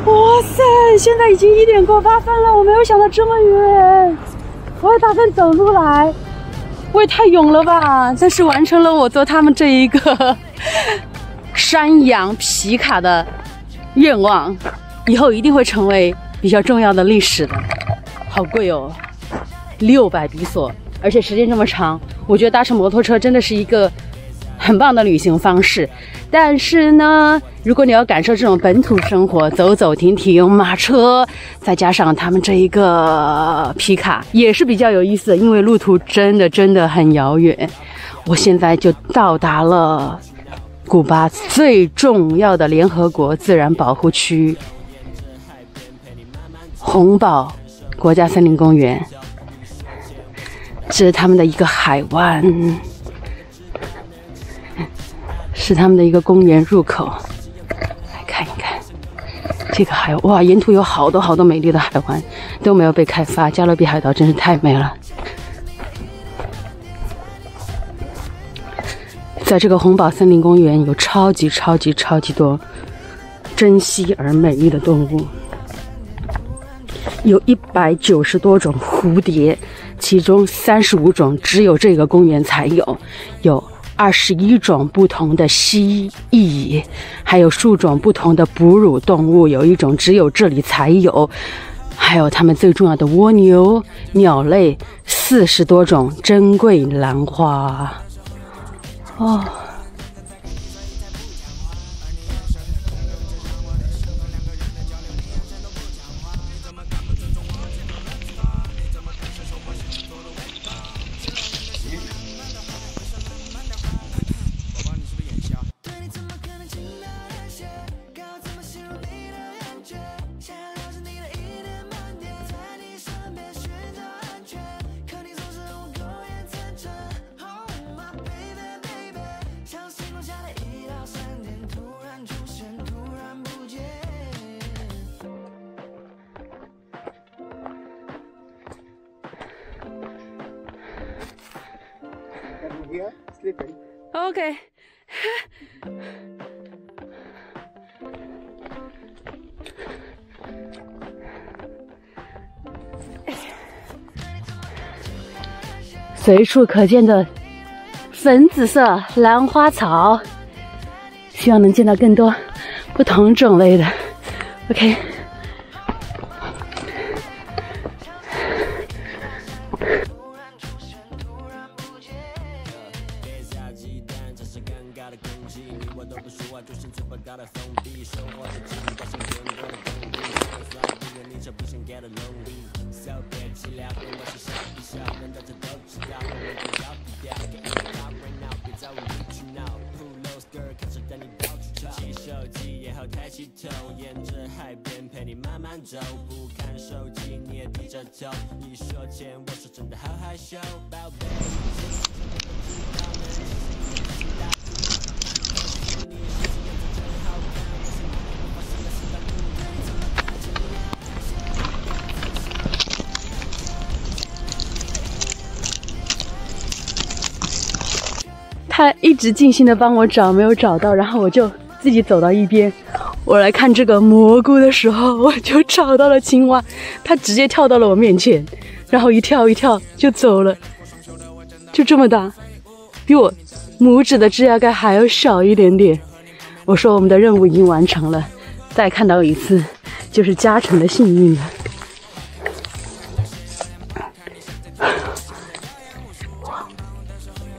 哇塞，现在已经1点过8分了，我没有想到这么远，我还打算走路来，我也太勇了吧！但是完成了我做他们这一个山羊皮卡的愿望，以后一定会成为比较重要的历史的。好贵哦，600比索，而且时间这么长，我觉得搭乘摩托车真的是一个很棒的旅行方式。但是呢，如果你要感受这种本土生活，走走停停，用马车，再加上他们这一个皮卡，也是比较有意思的，因为路途真的很遥远。我现在就到达了古巴最重要的联合国自然保护区红堡国家森林公园，这是他们的一个海湾，是他们的一个公园入口。来看一看这个海，哇，沿途有好多美丽的海湾都没有被开发，加勒比海岛真是太美了。在这个红堡森林公园有超级多珍稀而美丽的动物，有190多种蝴蝶，其中35种只有这个公园才有，有21种不同的蜥蜴，还有数种不同的哺乳动物，有一种只有这里才有，还有他们最重要的蜗牛、鸟类，40多种珍贵兰花。哦。Here, sleeping. OK 随处可见的粉紫色兰花草，希望能见到更多不同种类的。OK。他一直静心的帮我找，没有找到，然后我就自己走到一边。我来看这个蘑菇的时候，我就找到了青蛙，它直接跳到了我面前，然后一跳就走了，就这么大，比我拇指的指甲盖还要小一点点。我说我们的任务已经完成了，再看到一次就是加成的幸运了。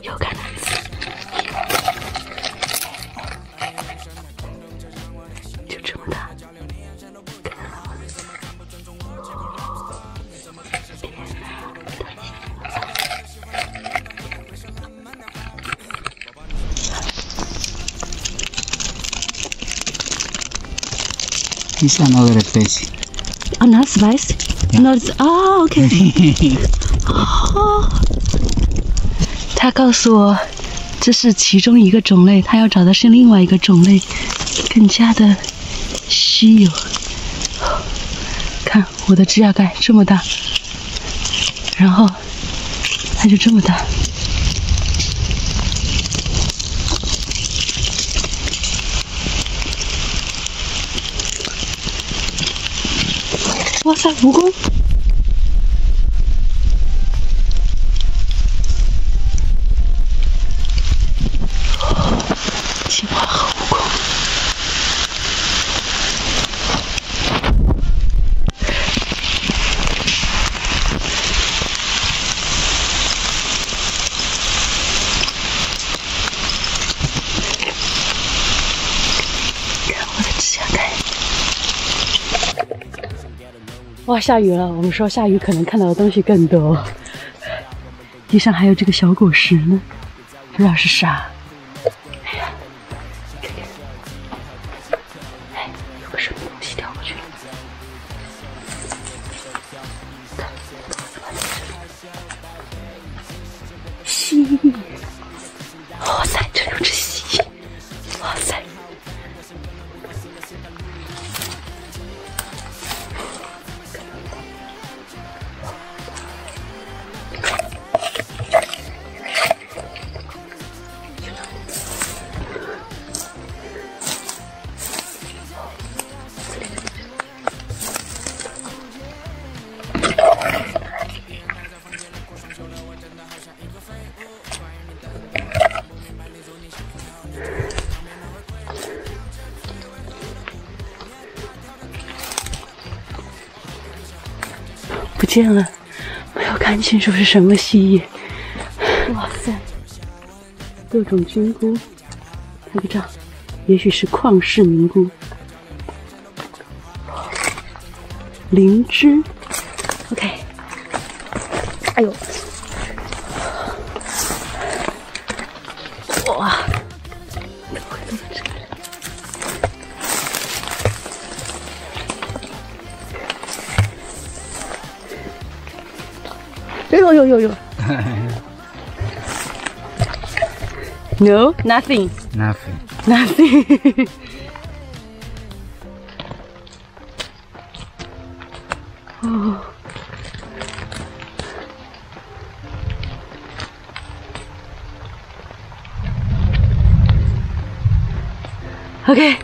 又看到一次，就这么大。It's another fish. Another spice? Another. Oh, okay. 哦，他告诉我这是其中一个种类，他要找的是另外一个种类，更加的稀有。看我的指甲盖这么大，然后它就这么大。哇塞，蜈蚣！青蛙和蜈蚣。看我的指甲盖。哇，下雨了！我们说下雨可能看到的东西更多。地上还有这个小果实呢，不知道是啥。哎呀，哎，有个什么东西掉过去了。蜥蜴！哇塞，这里有只蜥蜴！哇塞！不见了，没有看清楚是什么蜥蜴。哇塞，各种菌菇，看个这，也许是旷世名菇。灵芝 ，OK。哎呦，哇！有。No, nothing. Nothing. 哦。OK。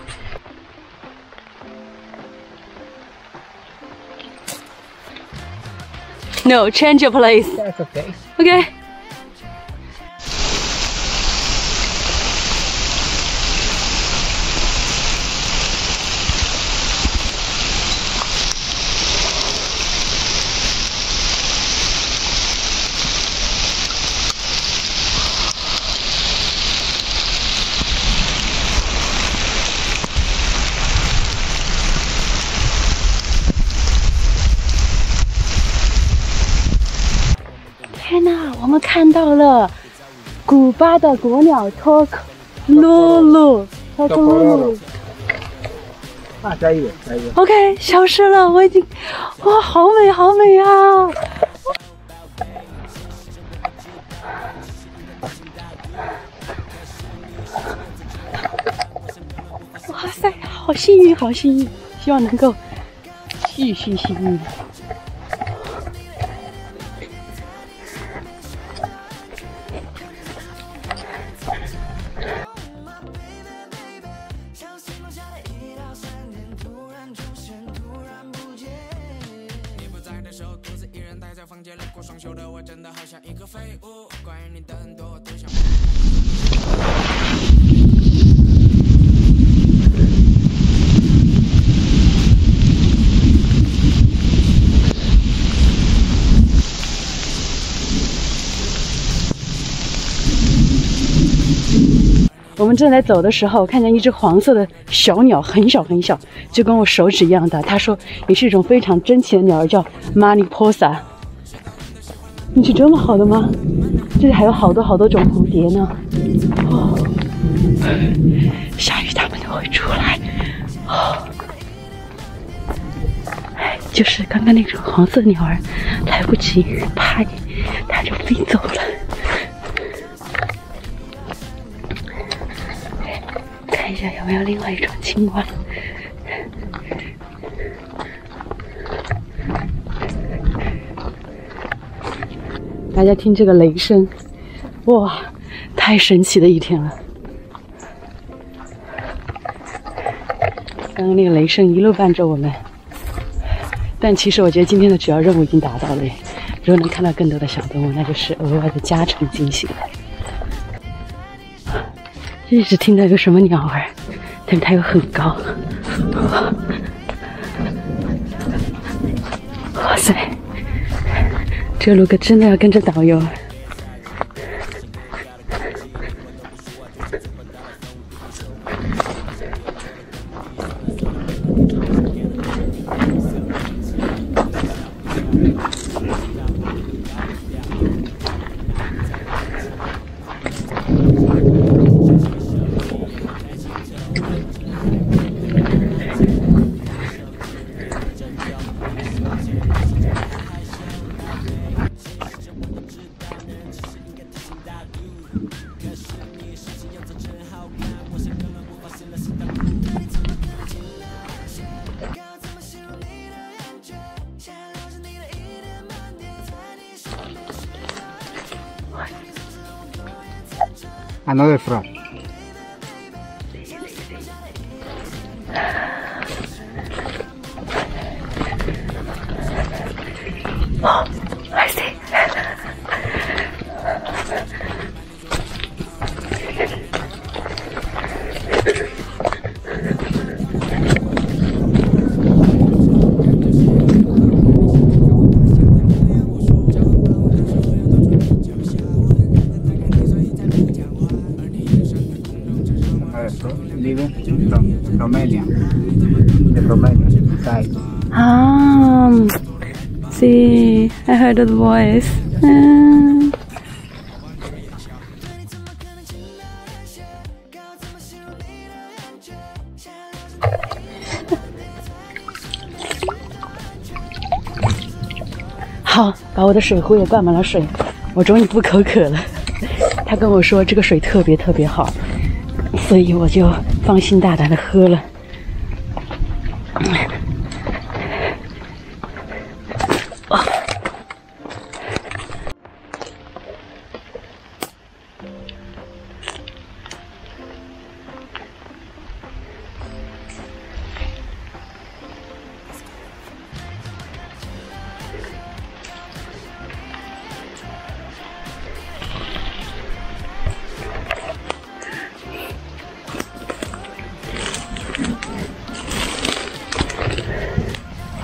No, change your place. That's okay. Okay.天哪，我们看到了古巴的国鸟托克鲁鲁。啊，在一个。OK， 消失了，我已经，哇，好美，好美啊！哇塞，好幸运，好幸运，希望能够继续幸运。双休的我真的好像一个废物，关于你的很多都想。我们正在走的时候，看见一只黄色的小鸟，很小很小，就跟我手指一样大。他说也是一种非常珍奇的鸟儿，叫 Mariposa。运气这么好的吗？这里还有好多好多种蝴蝶呢。哦，下雨它们都会出来。哦，就是刚刚那种黄色鸟儿，来不及拍，它就飞走了。看一下有没有另外一种青蛙。大家听这个雷声，哇，太神奇的一天了！刚刚那个雷声一路伴着我们但其实我觉得今天的主要任务已经达到了。如果能看到更多的小动物，那就是额外的加成惊喜了。一直听到有什么鸟儿，但是它又很高。哇塞，这路可真的要跟着导游。Another frog. Oh, I see. 啊 ，see, I heard the voice. 好，把我的水壶也灌满了水，我终于不口渴了。他跟我说这个水特别特别好，所以我就放心大胆的喝了。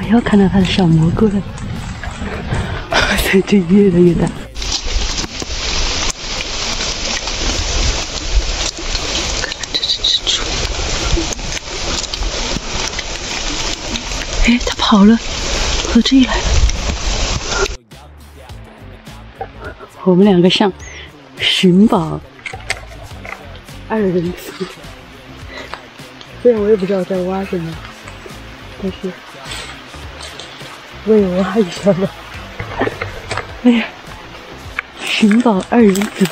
我又看到它的小蘑菇了，这越来越大。这是蜘蛛。哎，它跑了，跑到这里来了。我们两个像寻宝二人组，虽然我也不知道在挖什么，但是我也挖一下吧。哎呀，寻宝二人组。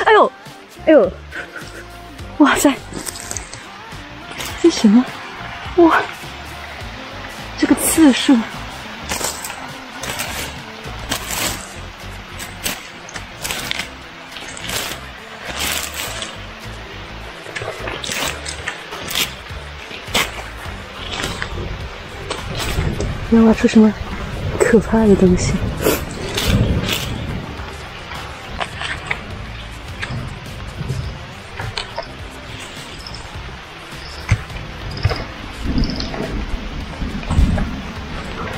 哎呦，哎呦，哇塞，这什么？哇，这个次数。要挖出什么可怕的东西？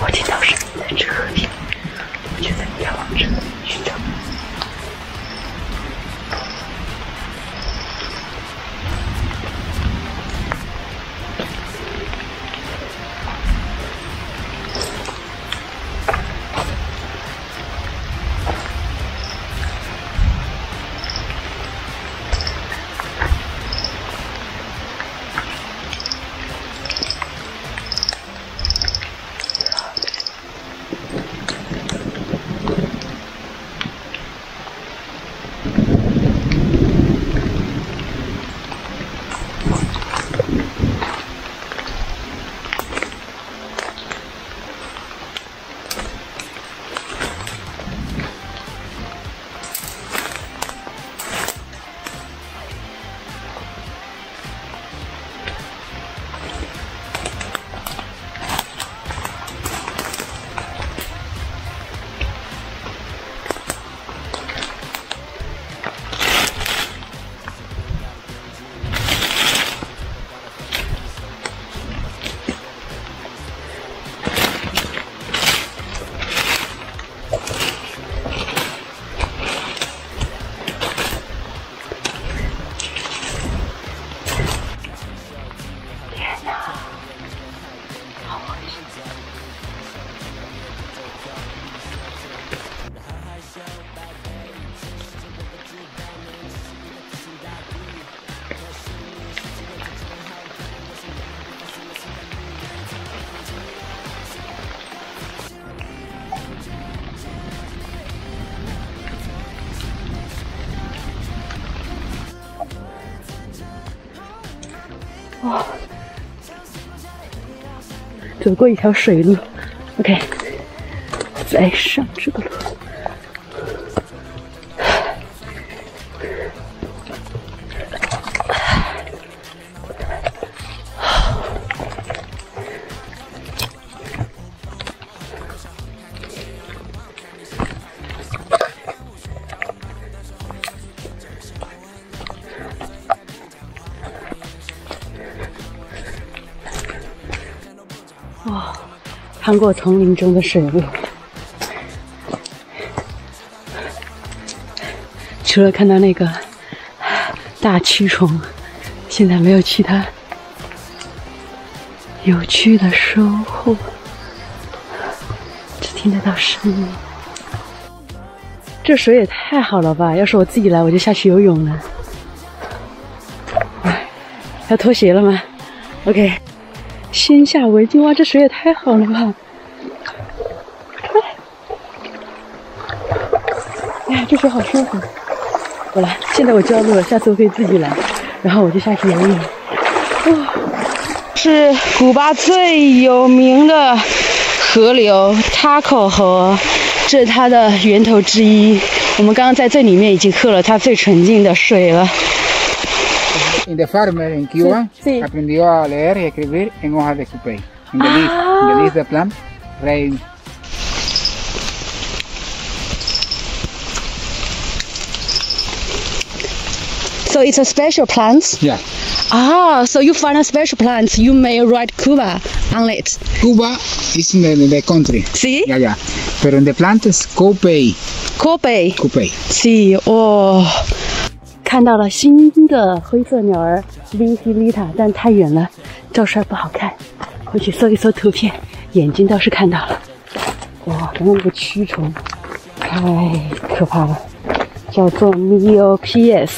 我听到声音在这里，我就在往这寻找。走过一条水路。OK， 再上这个路。哇，穿过丛林中的水路，除了看到那个大蛆虫，现在没有其他有趣的收获，只听得到声音。这水也太好了吧！要是我自己来，我就下去游泳了。要脱鞋了吗 ？OK。先下围巾，哇，这水也太好了吧！哎呀，这水好舒服。好了，现在我交路了，下次我可以自己来，然后我就下去游泳。是古巴最有名的河流塔口河，这是它的源头之一。我们刚刚在这里面已经喝了它最纯净的水了。The farmer in Cuba sí. aprendió a leer y escribir en hojas de cupey, en the leaf de plum, rain. So it's a special plant? Yeah. Ah, so you find a special plant, you may write Cuba on it. Cuba is in the country. See? Yeah, yeah. Pero in the plant is cupey. Cupey. Cupey. See, 哦，看到了新的灰色鸟儿 Vigilita， 但太远了，照出来不好看。回去搜一搜图片，眼睛倒是看到了。哇，刚刚那个蛆虫太可怕了，叫做 Meiops。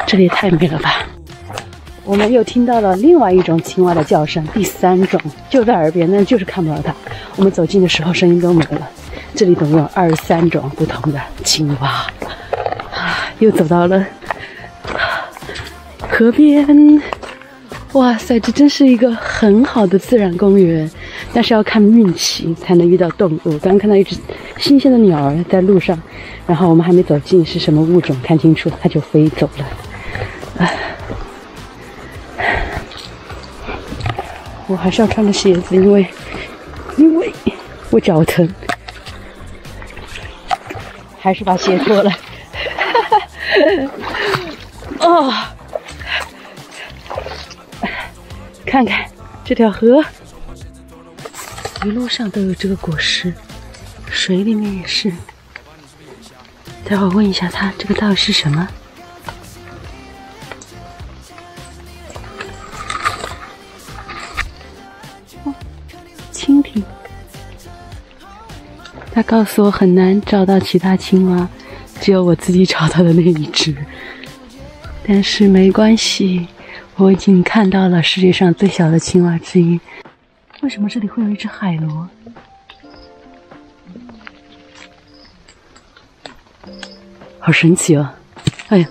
这里也太美了吧！我们又听到了另外一种青蛙的叫声，第三种就在耳边，但就是看不到它。我们走近的时候声音都没了。这里总共有23种不同的青蛙。又走到了河边，哇塞，这真是一个很好的自然公园，但是要看运气才能遇到动物。刚刚看到一只新鲜的鸟儿在路上，然后我们还没走近是什么物种看清楚，它就飞走了。我还是要穿着鞋子，因为我脚疼，还是把鞋脱了。哦，看看这条河，一路上都有这个果实，水里面也是。待会儿问一下他，这个到底是什么？哦，蜻蜓。他告诉我很难找到其他青蛙，只有我自己找到的那一只。但是没关系，我已经看到了世界上最小的青蛙之一。为什么这里会有一只海螺？好神奇哦！哎呀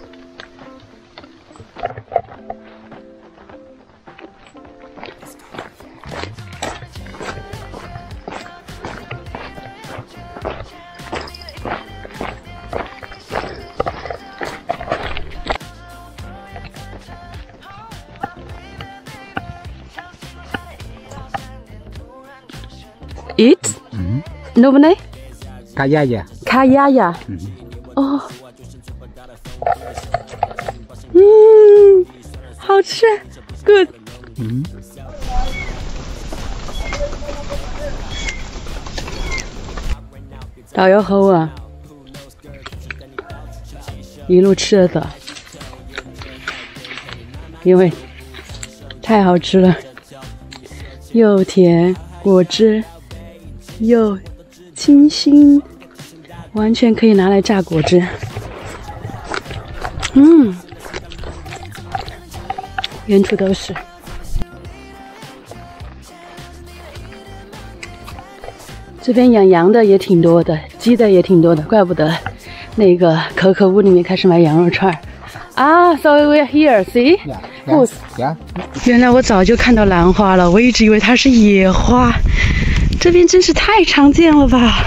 ，It? Nobody? Callaya. Callaya. 哦，好吃 ，good。导游和我一路吃着走，因为太好吃了，又甜，果汁又清新。完全可以拿来榨果汁。沿途都是。这边养羊的也挺多的，鸡的也挺多的，怪不得那个可可屋里面开始卖羊肉串。Ah, so we're here, see? Yeah. Pus。 Yeah. 原来我早就看到兰花了，我一直以为它是野花，这边真是太常见了吧。